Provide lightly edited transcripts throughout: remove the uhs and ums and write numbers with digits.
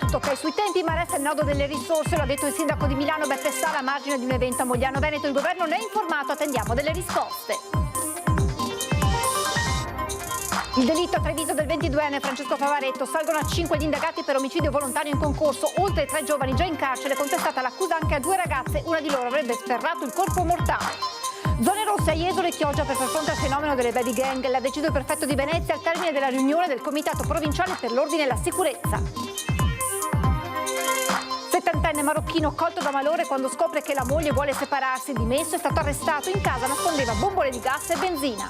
tutto ok sui tempi, ma resta il nodo delle risorse, lo ha detto il sindaco di Milano Beppe Sala a margine di un evento a Mogliano Veneto. Il governo ne è informato, attendiamo delle risposte. Il delitto a Treviso del 22enne Francesco Favaretto, salgono a 5 gli indagati per omicidio volontario in concorso, oltre 3 giovani già in carcere, contestata l'accusa anche a 2 ragazze, una di loro avrebbe sferrato il colpo mortale. Zone rosse a Jesolo e Chioggia per far fronte al fenomeno delle baby gang, l'ha deciso il prefetto di Venezia al termine della riunione del Comitato Provinciale per l'Ordine e la Sicurezza. 70enne marocchino colto da malore quando scopre che la moglie vuole separarsi, dimesso, è stato arrestato, in casa nascondeva bombole di gas e benzina.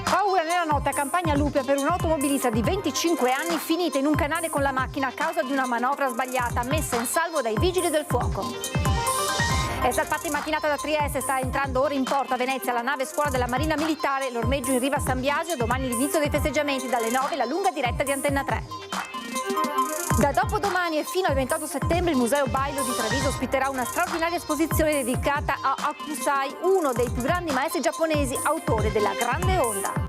Paura nella notte a Campagna Lupia per un automobilista di 25 anni finita in un canale con la macchina a causa di una manovra sbagliata messa in salvo dai vigili del fuoco. È salpata in mattinata da Trieste, sta entrando ora in porto a Venezia la nave scuola della Marina Militare, l'ormeggio in riva a San Biasio, domani l'inizio dei festeggiamenti dalle 9 la lunga diretta di Antenna 3. Da dopodomani e fino al 28 settembre il Museo Bailo di Treviso ospiterà una straordinaria esposizione dedicata a Hokusai, uno dei più grandi maestri giapponesi, autore della Grande Onda.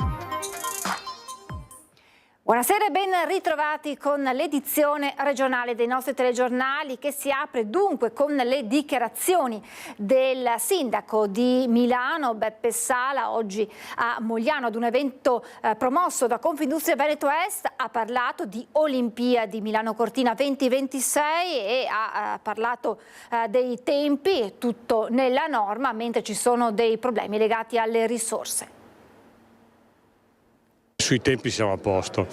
Buonasera e ben ritrovati con l'edizione regionale dei nostri telegiornali che si apre dunque con le dichiarazioni del sindaco di Milano Beppe Sala oggi a Mogliano ad un evento promosso da Confindustria Veneto Est. Ha parlato di Olimpiadi Milano Cortina 2026 e ha parlato dei tempi, tutto nella norma, mentre ci sono dei problemi legati alle risorse. Sui tempi siamo a posto,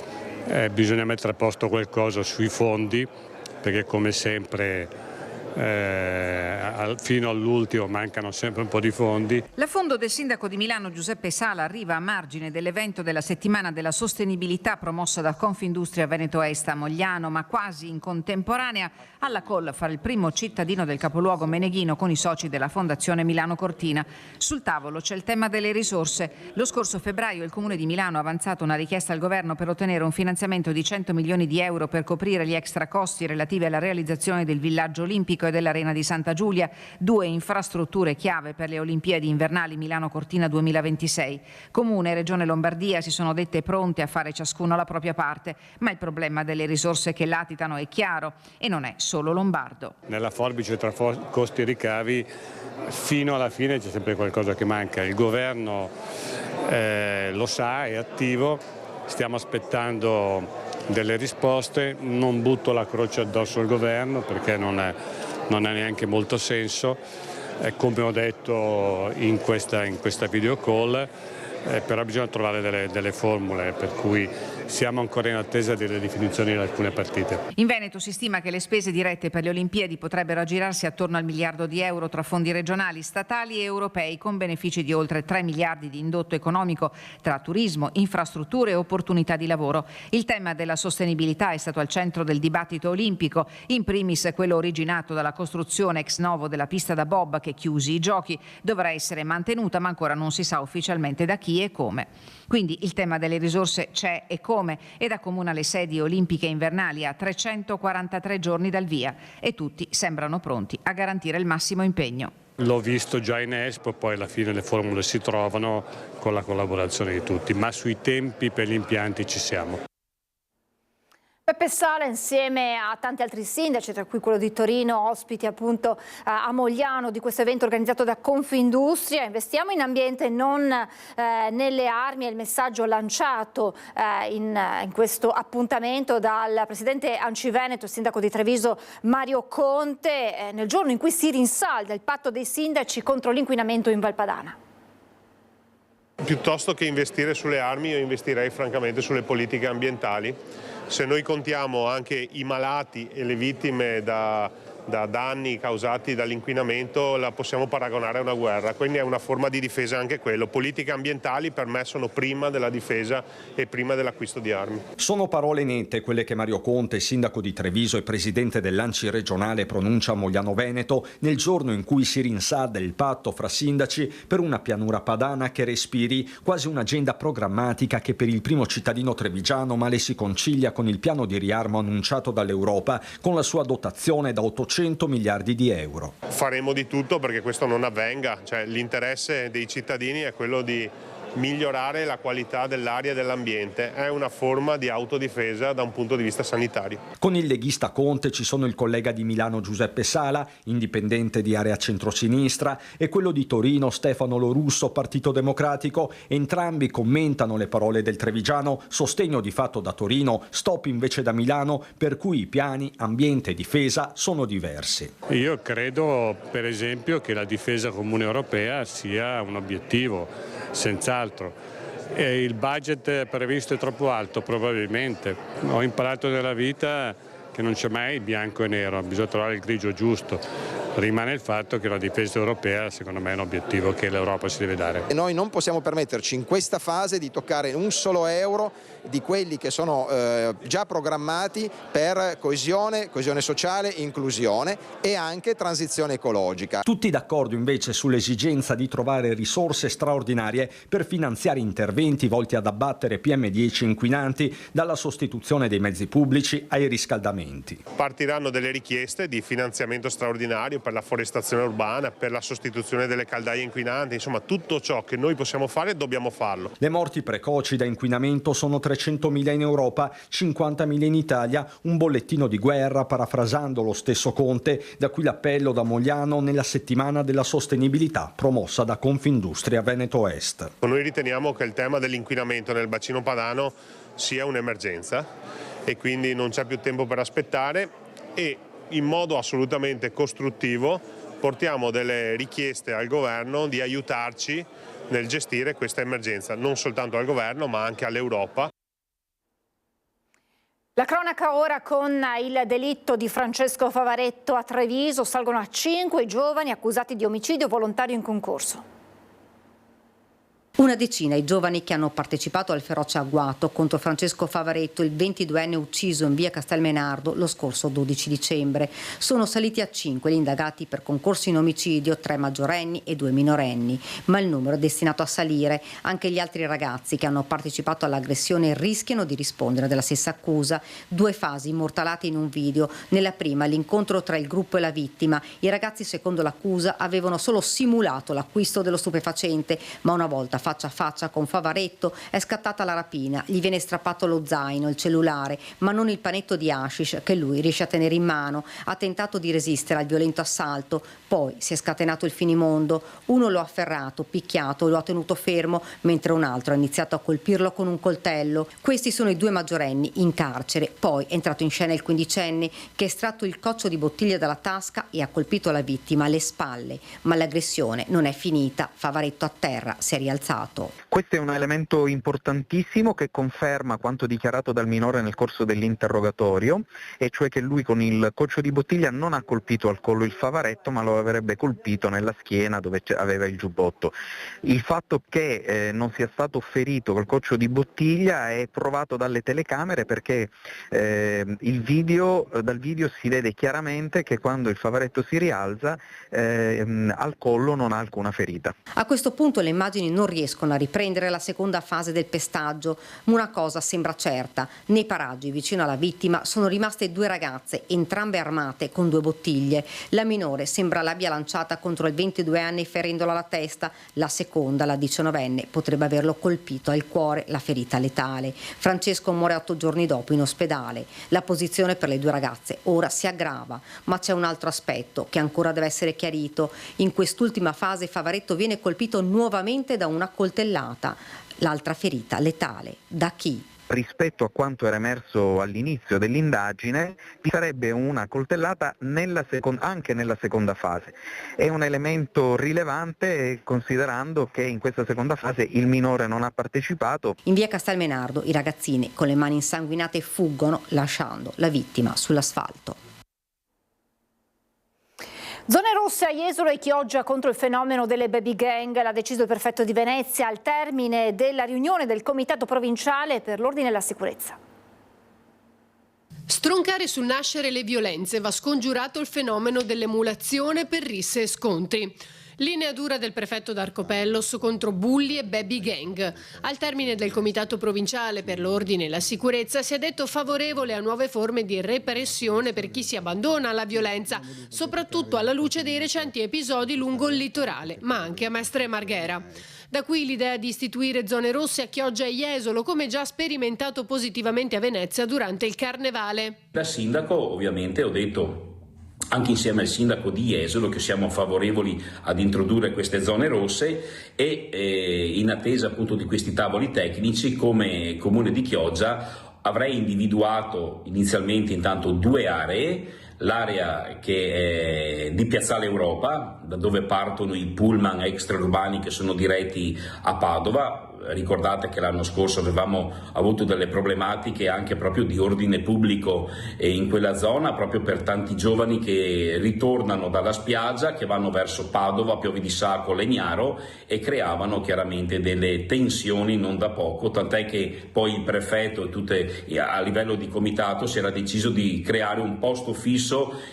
bisogna mettere a posto qualcosa sui fondi perché come sempre fino all'ultimo mancano sempre un po' di fondi. L'affondo del sindaco di Milano Giuseppe Sala arriva a margine dell'evento della settimana della sostenibilità promossa da Confindustria Veneto Est a Mogliano, ma quasi in contemporanea alla call fra il primo cittadino del capoluogo meneghino con i soci della Fondazione Milano Cortina. Sul tavolo c'è il tema delle risorse. Lo scorso febbraio il Comune di Milano ha avanzato una richiesta al governo per ottenere un finanziamento di 100 milioni di euro per coprire gli extra costi relativi alla realizzazione del villaggio olimpico e dell'Arena di Santa Giulia, 2 infrastrutture chiave per le Olimpiadi invernali Milano Cortina 2026. Comune e Regione Lombardia si sono dette pronte a fare ciascuno la propria parte, ma il problema delle risorse che latitano è chiaro e non è solo lombardo. Nella forbice tra costi e ricavi fino alla fine c'è sempre qualcosa che manca. Il governo lo sa, è attivo, stiamo aspettando delle risposte, non butto la croce addosso al governo perché non ha neanche molto senso, come ho detto in questa video call, però bisogna trovare delle formule per cui siamo ancora in attesa delle definizioni di alcune partite. In Veneto si stima che le spese dirette per le Olimpiadi potrebbero aggirarsi attorno al miliardo di euro tra fondi regionali, statali e europei, con benefici di oltre 3 miliardi di indotto economico tra turismo, infrastrutture e opportunità di lavoro. Il tema della sostenibilità è stato al centro del dibattito olimpico, in primis quello originato dalla costruzione ex novo della pista da bob che, chiusi i giochi, dovrà essere mantenuta, ma ancora non si sa ufficialmente da chi e come. Quindi il tema delle risorse c'è e come, ed accomuna le sedi olimpiche invernali a 343 giorni dal via e tutti sembrano pronti a garantire il massimo impegno. L'ho visto già in Expo, poi alla fine le formule si trovano con la collaborazione di tutti, ma sui tempi per gli impianti ci siamo. Beppe Sala insieme a tanti altri sindaci, tra cui quello di Torino, ospiti appunto a Mogliano di questo evento organizzato da Confindustria. Investiamo in ambiente, non nelle armi, è il messaggio lanciato in questo appuntamento dal presidente Anciveneto, il sindaco di Treviso Mario Conte, nel giorno in cui si rinsalda il patto dei sindaci contro l'inquinamento in Valpadana. Piuttosto che investire sulle armi, io investirei francamente sulle politiche ambientali. Se noi contiamo anche i malati e le vittime da danni causati dall'inquinamento, la possiamo paragonare a una guerra, quindi è una forma di difesa anche quello. Politiche ambientali per me sono prima della difesa e prima dell'acquisto di armi. Sono parole nette quelle che Mario Conte, sindaco di Treviso e presidente dell'ANCI regionale, pronuncia a Mogliano Veneto nel giorno in cui si rinsalda il patto fra sindaci per una pianura padana che respiri, quasi un'agenda programmatica che per il primo cittadino trevigiano male si concilia con il piano di riarmo annunciato dall'Europa con la sua dotazione da 800 miliardi di euro. Faremo di tutto perché questo non avvenga, cioè l'interesse dei cittadini è quello di migliorare la qualità dell'aria e dell'ambiente. È una forma di autodifesa da un punto di vista sanitario. Con il leghista Conte ci sono il collega di Milano Giuseppe Sala, indipendente di area centrosinistra, e quello di Torino Stefano Lorusso, Partito Democratico. Entrambi commentano le parole del trevigiano: sostegno di fatto da Torino, stop invece da Milano, per cui i piani ambiente e difesa sono diversi. Io credo per esempio che la difesa comune europea sia un obiettivo, senz'altro. Il budget previsto è troppo alto probabilmente. Ho imparato nella vita che non c'è mai bianco e nero, bisogna trovare il grigio giusto. Rimane il fatto che la difesa europea secondo me è un obiettivo che l'Europa si deve dare. E noi non possiamo permetterci in questa fase di toccare un solo euro di quelli che sono già programmati per coesione sociale, inclusione e anche transizione ecologica. Tutti d'accordo invece sull'esigenza di trovare risorse straordinarie per finanziare interventi volti ad abbattere PM10 inquinanti, dalla sostituzione dei mezzi pubblici ai riscaldamenti. Partiranno delle richieste di finanziamento straordinario per la forestazione urbana, per la sostituzione delle caldaie inquinanti, insomma tutto ciò che noi possiamo fare dobbiamo farlo. Le morti precoci da inquinamento sono 300.000 in Europa, 50.000 in Italia, un bollettino di guerra parafrasando lo stesso Conte, da qui l'appello da Mogliano nella settimana della sostenibilità promossa da Confindustria Veneto Est. Noi riteniamo che il tema dell'inquinamento nel bacino padano sia un'emergenza e quindi non c'è più tempo per aspettare e in modo assolutamente costruttivo portiamo delle richieste al governo di aiutarci nel gestire questa emergenza, non soltanto al governo ma anche all'Europa. La cronaca ora con il delitto di Francesco Favaretto a Treviso. Salgono a 5 i giovani accusati di omicidio volontario in concorso. Una decina i giovani che hanno partecipato al feroce agguato contro Francesco Favaretto, il 22enne ucciso in via Castelmenardo lo scorso 12 dicembre. Sono saliti a 5 gli indagati per concorso in omicidio, 3 maggiorenni e 2 minorenni, ma il numero è destinato a salire. Anche gli altri ragazzi che hanno partecipato all'aggressione rischiano di rispondere della stessa accusa. 2 fasi immortalate in un video. Nella prima l'incontro tra il gruppo e la vittima. I ragazzi, secondo l'accusa, avevano solo simulato l'acquisto dello stupefacente, ma una volta faccia a faccia con Favaretto è scattata la rapina, gli viene strappato lo zaino, il cellulare, ma non il panetto di hashish che lui riesce a tenere in mano. Ha tentato di resistere al violento assalto, poi si è scatenato il finimondo. Uno lo ha afferrato, picchiato, lo ha tenuto fermo, mentre un altro ha iniziato a colpirlo con un coltello. Questi sono i 2 maggiorenni in carcere. Poi è entrato in scena il 15enne che ha estratto il coccio di bottiglia dalla tasca e ha colpito la vittima alle spalle, ma l'aggressione non è finita. Favaretto a terra si è rialzato. Questo è un elemento importantissimo che conferma quanto dichiarato dal minore nel corso dell'interrogatorio, e cioè che lui con il coccio di bottiglia non ha colpito al collo il Favaretto, ma lo avrebbe colpito nella schiena dove aveva il giubbotto. Il fatto che non sia stato ferito col coccio di bottiglia è provato dalle telecamere, perché dal video si vede chiaramente che quando il Favaretto si rialza al collo non ha alcuna ferita. A questo punto le immagini non riescono a riprendere la seconda fase del pestaggio, ma una cosa sembra certa: nei paraggi vicino alla vittima sono rimaste 2 ragazze, entrambe armate con 2 bottiglie. La minore sembra l'abbia lanciata contro il 22enne ferendola alla testa, la seconda, la 19enne, potrebbe averlo colpito al cuore, la ferita letale. Francesco muore 8 giorni dopo in ospedale. La posizione per le 2 ragazze ora si aggrava, ma c'è un altro aspetto che ancora deve essere chiarito. In quest'ultima fase Favaretto viene colpito nuovamente da una coltellata, l'altra ferita letale. Da chi? Rispetto a quanto era emerso all'inizio dell'indagine, vi sarebbe una coltellata anche nella seconda fase. È un elemento rilevante considerando che in questa seconda fase il minore non ha partecipato. In via Castelmenardo i ragazzini con le mani insanguinate fuggono, lasciando la vittima sull'asfalto. Zone rosse a Jesolo e Chioggia contro il fenomeno delle baby gang. L'ha deciso il prefetto di Venezia al termine della riunione del Comitato Provinciale per l'Ordine e la Sicurezza. Stroncare sul nascere le violenze, va scongiurato il fenomeno dell'emulazione per risse e scontri. Linea dura del prefetto d'Arcopellos contro bulli e baby gang. Al termine del Comitato Provinciale per l'Ordine e la Sicurezza si è detto favorevole a nuove forme di repressione per chi si abbandona alla violenza, soprattutto alla luce dei recenti episodi lungo il litorale, ma anche a Mestre Marghera. Da qui l'idea di istituire zone rosse a Chioggia e Jesolo, come già sperimentato positivamente a Venezia durante il Carnevale. Da sindaco ovviamente ho detto, anche insieme al sindaco di Jesolo, che siamo favorevoli ad introdurre queste zone rosse e in attesa appunto di questi tavoli tecnici, come Comune di Chioggia avrei individuato inizialmente intanto 2 aree, l'area che è di Piazzale Europa, da dove partono i pullman extraurbani che sono diretti a Padova. Ricordate che l'anno scorso avevamo avuto delle problematiche anche proprio di ordine pubblico in quella zona, proprio per tanti giovani che ritornano dalla spiaggia, che vanno verso Padova, Piove di Sacco, Legnaro, e creavano chiaramente delle tensioni non da poco, tant'è che poi il prefetto e a livello di comitato si era deciso di creare un posto fisso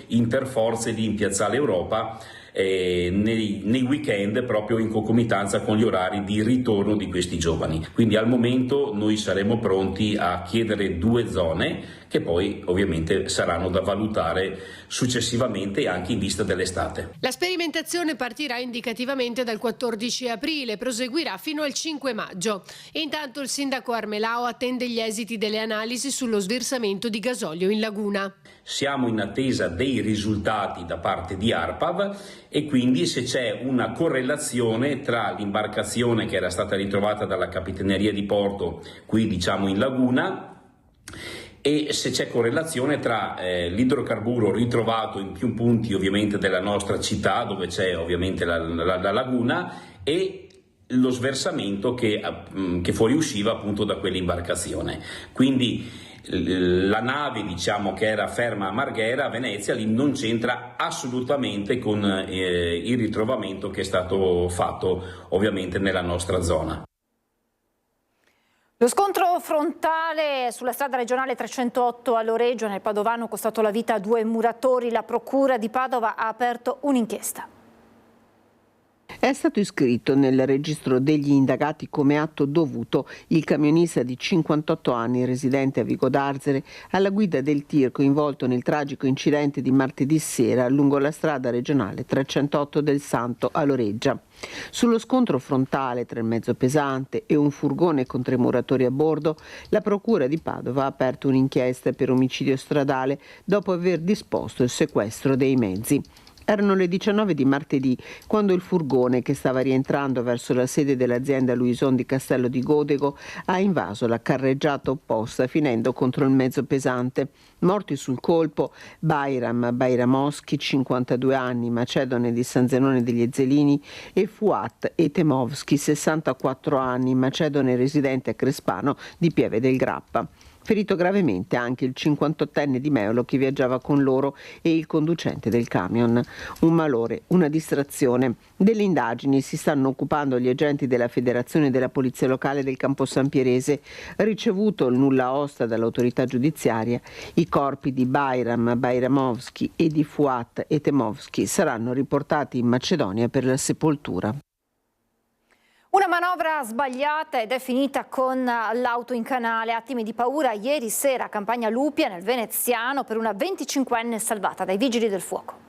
interforze lì in Piazzale Europa, nei weekend, proprio in concomitanza con gli orari di ritorno di questi giovani. Quindi al momento noi saremo pronti a chiedere 2 zone che poi ovviamente saranno da valutare successivamente anche in vista dell'estate. La sperimentazione partirà indicativamente dal 14 aprile e proseguirà fino al 5 maggio. Intanto il sindaco Armelao attende gli esiti delle analisi sullo sversamento di gasolio in laguna. Siamo in attesa dei risultati da parte di ARPAV e quindi se c'è una correlazione tra l'imbarcazione che era stata ritrovata dalla Capitaneria di Porto qui diciamo in laguna e se c'è correlazione tra l'idrocarburo ritrovato in più punti ovviamente della nostra città, dove c'è ovviamente la laguna, e lo sversamento che fuoriusciva appunto da quell'imbarcazione. Quindi la nave diciamo che era ferma a Marghera, a Venezia, lì non c'entra assolutamente con il ritrovamento che è stato fatto ovviamente nella nostra zona. Lo scontro frontale sulla strada regionale 308 a Loreggio, nel Padovano, è costato la vita a 2 muratori. La procura di Padova ha aperto un'inchiesta. È stato iscritto nel registro degli indagati come atto dovuto il camionista di 58 anni, residente a Vico d'Arzere, alla guida del tir coinvolto nel tragico incidente di martedì sera lungo la strada regionale 308 del Santo a Loreggia. Sullo scontro frontale tra il mezzo pesante e un furgone con 3 muratori a bordo, la Procura di Padova ha aperto un'inchiesta per omicidio stradale dopo aver disposto il sequestro dei mezzi. Erano le 19 di martedì quando il furgone, che stava rientrando verso la sede dell'azienda Luison di Castello di Godego, ha invaso la carreggiata opposta finendo contro il mezzo pesante. Morti sul colpo Bayram Bayramowski, 52 anni, macedone di San Zenone degli Ezzelini, e Fuat Etemovski, 64 anni, macedone residente a Crespano di Pieve del Grappa. Ferito gravemente anche il 58enne di Meolo che viaggiava con loro e il conducente del camion. Un malore, una distrazione. Delle indagini si stanno occupando gli agenti della Federazione della Polizia Locale del Campo San Pierese. Ricevuto il nulla osta dall'autorità giudiziaria, i corpi di Bayram Bayramovski e di Fuat Etemovski saranno riportati in Macedonia per la sepoltura. Una manovra sbagliata ed è finita con l'auto in canale. Attimi di paura ieri sera a Campagna Lupia, nel Veneziano, per una 25enne salvata dai vigili del fuoco.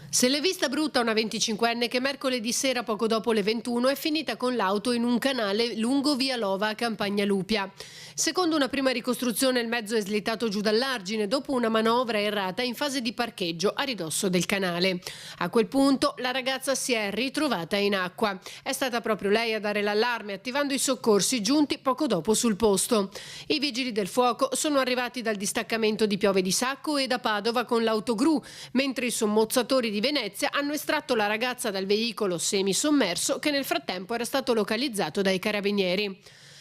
Se l'è vista brutta una 25enne che mercoledì sera poco dopo le 21 è finita con l'auto in un canale lungo via Lova a Campagna Lupia. Secondo una prima ricostruzione il mezzo è slittato giù dall'argine dopo una manovra errata in fase di parcheggio a ridosso del canale. A quel punto la ragazza si è ritrovata in acqua. È stata proprio lei a dare l'allarme attivando i soccorsi giunti poco dopo sul posto. I vigili del fuoco sono arrivati dal distaccamento di Piove di Sacco e da Padova con l'autogru, mentre i sommozzatori di Venezia hanno estratto la ragazza dal veicolo semisommerso che nel frattempo era stato localizzato dai carabinieri.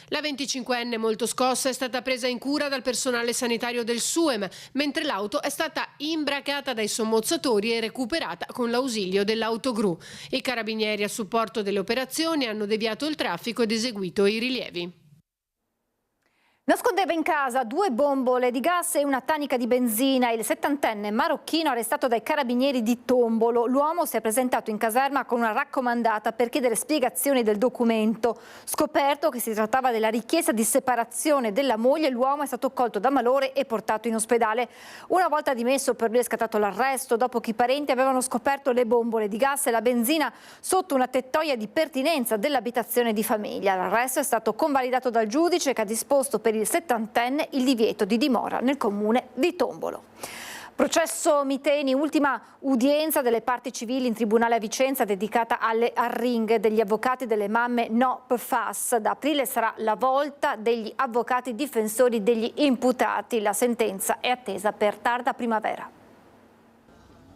La 25enne molto scossa è stata presa in cura dal personale sanitario del SUEM, mentre l'auto è stata imbracata dai sommozzatori e recuperata con l'ausilio dell'autogru. I carabinieri a supporto delle operazioni hanno deviato il traffico ed eseguito i rilievi. Nascondeva in casa 2 bombole di gas e una tanica di benzina. Il 70enne marocchino arrestato dai carabinieri di Tombolo. L'uomo si è presentato in caserma con una raccomandata per chiedere spiegazioni del documento. Scoperto che si trattava della richiesta di separazione della moglie, l'uomo è stato colto da malore e portato in ospedale. Una volta dimesso, per lui è scattato l'arresto dopo che i parenti avevano scoperto le bombole di gas e la benzina sotto una tettoia di pertinenza dell'abitazione di famiglia. L'arresto è stato convalidato dal giudice che ha disposto per il 70enne il divieto di dimora nel comune di Tombolo. Processo Miteni, ultima udienza delle parti civili in tribunale a Vicenza dedicata alle arringhe degli avvocati delle mamme No PFAS. Da aprile sarà la volta degli avvocati difensori degli imputati. La sentenza è attesa per tarda primavera.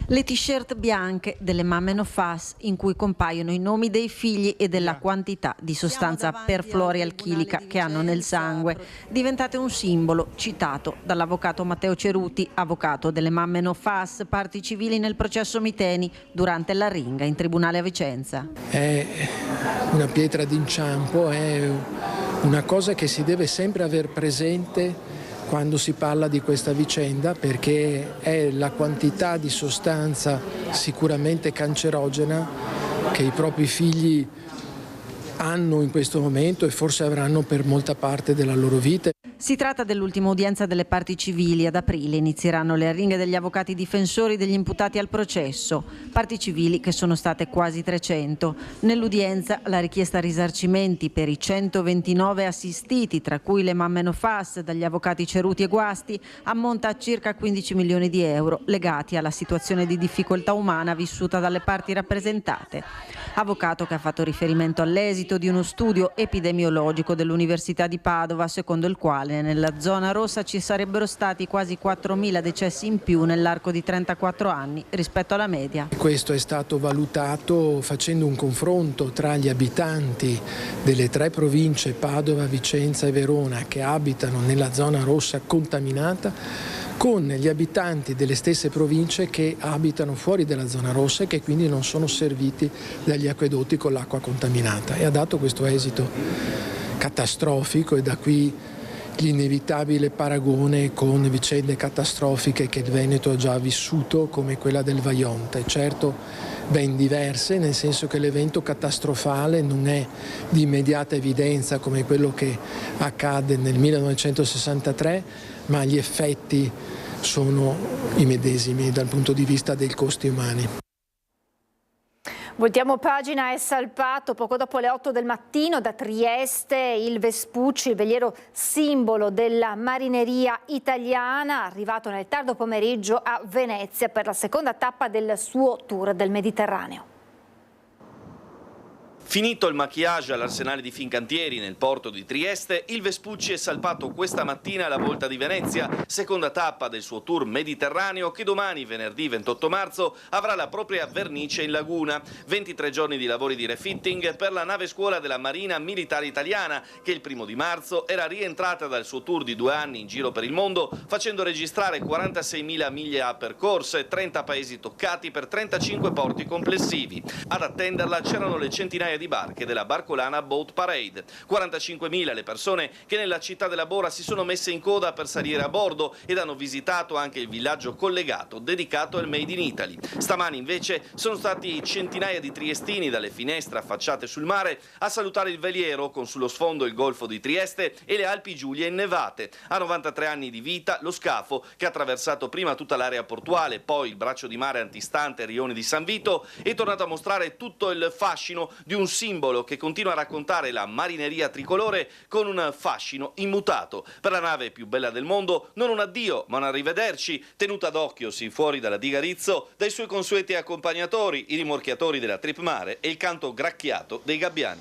Le t-shirt bianche delle mamme No PFAS in cui compaiono i nomi dei figli e della quantità di sostanza perfluoralchilica che hanno nel sangue, diventate un simbolo citato dall'avvocato Matteo Ceruti, avvocato delle mamme No PFAS, parti civili nel processo Miteni, durante l'arringa in tribunale a Vicenza. È una pietra d'inciampo, è una cosa che si deve sempre aver presente quando si parla di questa vicenda, perché è la quantità di sostanza sicuramente cancerogena che i propri figli hanno in questo momento e forse avranno per molta parte della loro vita. Si tratta dell'ultima udienza delle parti civili. Ad aprile inizieranno le arringhe degli avvocati difensori degli imputati al processo, parti civili che sono state quasi 300. Nell'udienza la richiesta risarcimenti per i 129 assistiti, tra cui le mamme No PFAS, dagli avvocati Ceruti e Guasti, ammonta a circa 15 milioni di euro legati alla situazione di difficoltà umana vissuta dalle parti rappresentate. Avvocato che ha fatto riferimento all'esito di uno studio epidemiologico dell'Università di Padova, secondo il quale nella zona rossa ci sarebbero stati quasi 4.000 decessi in più nell'arco di 34 anni rispetto alla media. Questo è stato valutato facendo un confronto tra gli abitanti delle 3 province Padova, Vicenza e Verona che abitano nella zona rossa contaminata con gli abitanti delle stesse province che abitano fuori dalla zona rossa e che quindi non sono serviti dagli acquedotti con l'acqua contaminata, e ha dato questo esito catastrofico, e da qui l'inevitabile paragone con vicende catastrofiche che il Veneto ha già vissuto, come quella del Vaionte, certo ben diverse, nel senso che l'evento catastrofale non è di immediata evidenza come quello che accadde nel 1963, ma gli effetti sono i medesimi dal punto di vista dei costi umani. Voltiamo pagina. È salpato poco dopo le 8 del mattino da Trieste il Vespucci, il veliero simbolo della marineria italiana, arrivato nel tardo pomeriggio a Venezia per la seconda tappa del suo tour del Mediterraneo. Finito il maquillage all'arsenale di Fincantieri nel porto di Trieste, il Vespucci è salpato questa mattina alla Volta di Venezia, seconda tappa del suo tour mediterraneo che domani, venerdì 28 marzo, avrà la propria vernice in laguna. 23 giorni di lavori di refitting per la nave scuola della Marina Militare Italiana, che il 1° di marzo era rientrata dal suo tour di 2 anni in giro per il mondo, facendo registrare 46.000 miglia percorse, 30 paesi toccati per 35 porti complessivi. Ad attenderla c'erano le centinaia di barche della Barcolana Boat Parade. 45.000 le persone che nella città della Bora si sono messe in coda per salire a bordo ed hanno visitato anche il villaggio collegato dedicato al Made in Italy. Stamani invece sono stati centinaia di triestini dalle finestre affacciate sul mare a salutare il veliero con sullo sfondo il Golfo di Trieste e le Alpi Giulie innevate. A 93 anni di vita lo scafo, che ha attraversato prima tutta l'area portuale, poi il braccio di mare antistante Rione di San Vito, è tornato a mostrare tutto il fascino di un simbolo che continua a raccontare la marineria tricolore con un fascino immutato. Per la nave più bella del mondo non un addio ma un arrivederci, tenuta d'occhio sì fuori dalla diga Rizzo dai suoi consueti accompagnatori, i rimorchiatori della Trip Mare e il canto gracchiato dei gabbiani.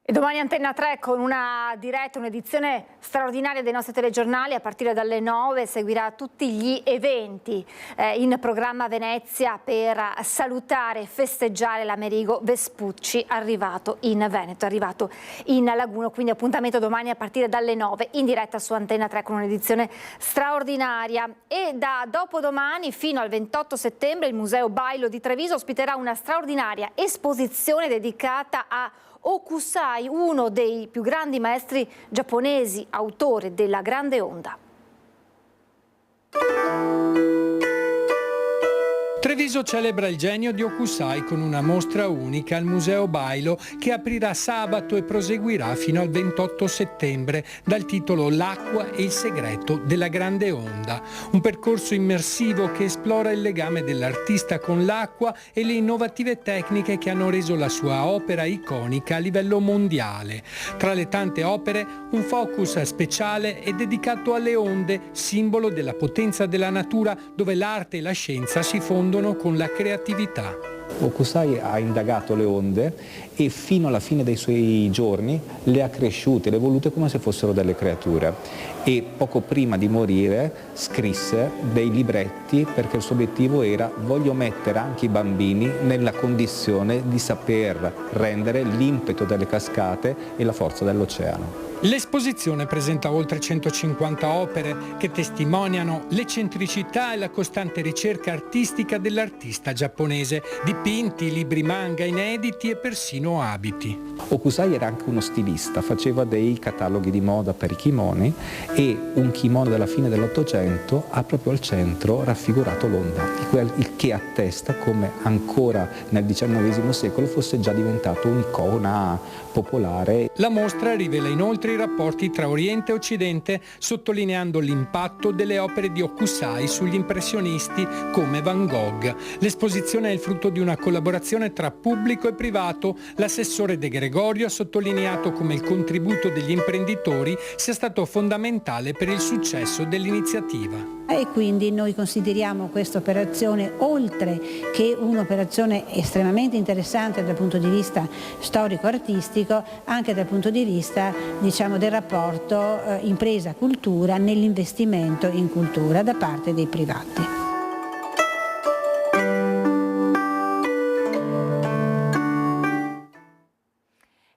E domani Antenna 3 con una diretta, un'edizione straordinaria dei nostri telegiornali. A partire dalle 9 seguirà tutti gli eventi in programma a Venezia per salutare e festeggiare l'Amerigo Vespucci arrivato in Veneto, arrivato in Laguno. Quindi appuntamento domani a partire dalle 9 in diretta su Antenna 3 con un'edizione straordinaria. E da dopodomani fino al 28 settembre il Museo Bailo di Treviso ospiterà una straordinaria esposizione dedicata a Hokusai, uno dei più grandi maestri giapponesi, autore della Grande Onda. Treviso celebra il genio di Hokusai con una mostra unica al Museo Bailo che aprirà sabato e proseguirà fino al 28 settembre dal titolo L'acqua e il segreto della Grande Onda. Un percorso immersivo che esplora il legame dell'artista con l'acqua e le innovative tecniche che hanno reso la sua opera iconica a livello mondiale. Tra le tante opere, un focus speciale è dedicato alle onde, simbolo della potenza della natura dove l'arte e la scienza si fondono con la creatività. Hokusai ha indagato le onde e fino alla fine dei suoi giorni le ha cresciute, le ha evolute come se fossero delle creature, e poco prima di morire scrisse dei libretti perché il suo obiettivo era: voglio mettere anche i bambini nella condizione di saper rendere l'impeto delle cascate e la forza dell'oceano. L'esposizione presenta oltre 150 opere che testimoniano l'eccentricità e la costante ricerca artistica dell'artista giapponese, dipinti, libri manga inediti e persino abiti. Hokusai era anche uno stilista, faceva dei cataloghi di moda per i kimoni e un kimono della fine dell'Ottocento ha proprio al centro raffigurato l'onda, il che attesta come ancora nel XIX secolo fosse già diventato un'icona popolare. La mostra rivela inoltre i rapporti tra Oriente e Occidente, sottolineando l'impatto delle opere di Hokusai sugli impressionisti come Van Gogh. L'esposizione è il frutto di una collaborazione tra pubblico e privato. L'assessore De Gregorio ha sottolineato come il contributo degli imprenditori sia stato fondamentale per il successo dell'iniziativa. E quindi noi consideriamo questa operazione, oltre che un'operazione estremamente interessante dal punto di vista storico-artistico, anche dal punto di vista, diciamo, del rapporto impresa-cultura nell'investimento in cultura da parte dei privati.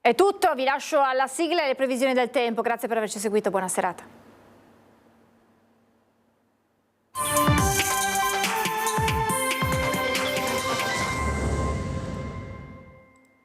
È tutto, vi lascio alla sigla e alle previsioni del tempo. Grazie per averci seguito, buona serata.